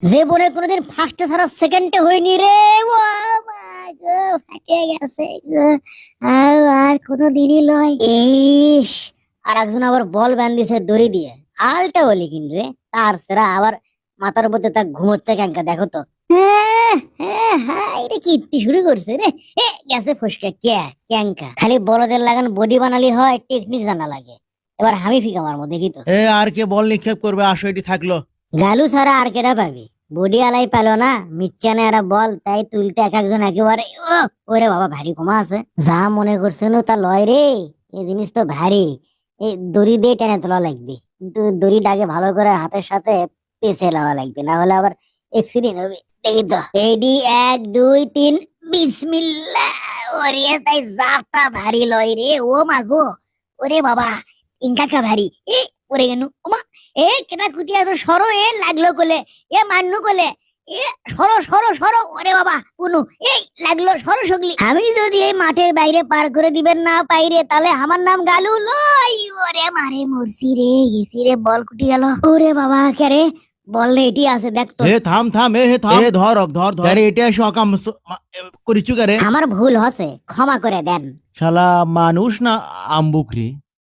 জীবনে কোনোদিন ফার্স্টে ছাড়া সেকেন্ডে হয়নি রে। ও মা গো, ফাটে গেছে গো। আর কোনোদিনই লয়। ইস, আর একজন আবার বল বান্ধিছে দড়ি দিয়ে। আলটা বলি কিন রে, তার সেরা আবার মাথার মধ্যে তা ঘুমোচ্ছে ক্যাঙ্কা, দেখো তো। এটা কীর্তি শুরু করছে রে। গেছে ফসকা ক্যাঙ্কা। খালি বলদের লাগান বডি বানালি হয়, টেকনিক জানা লাগে। এবার আমি ফিকা মারবো, দেখি তো। আর কে বল নিক্ষেপ করবে? আসো, এটি থাকলো। গালু ছাড়া আর কেটা পাবি? বডি আলাই পেলো না, মিচ্ছানে এরা বল, তাই তুলতে এক একজন একেবারে ওরে বাবা ভারী কমা আছে। যা মনে করছেন তা লয় রে, এই জিনিস তো ভারী। এই দড়ি দিয়ে টেনে তোলা লাগবে, কিন্তু দড়ি ডাকে ভালো করে হাতের সাথে পেঁচে লওয়া লাগবে, না হলে আবার অ্যাক্সিডেন্ট হবে। দেখি তো, এডি 1 2 3 বিসমিল্লাহ। ওরে তাই যাতা ভারী লয় রে। ও মা গো, ওরে বাবা, ইনকাকা ভারী। পড়ে গেল। ওমা, কেটা কুটি আছো, সরো। লাগলো কোলে, মান্নু কোলে। সরো সরো সরো। ওরে বাবা পুনু, লাগলো, সরো সগলি। আমি যদি এই মাঠের বাইরে পার করে দিবেন না পাইরে, তাহলে আমার নাম গালু লই। ওরে মারে মরছি রে, গেছি রে, বল কুটি গেল। ওরে বাবা, কে রে? বল রে, এটি আছে দেখ তো। থাম থাম, থাম, ধর ধর ধর। আরে এটা এসে অকাম করিছু করে। আমার ভুল হচ্ছে, ক্ষমা করে দেন। শালা মানুষ না আম্বুকরি।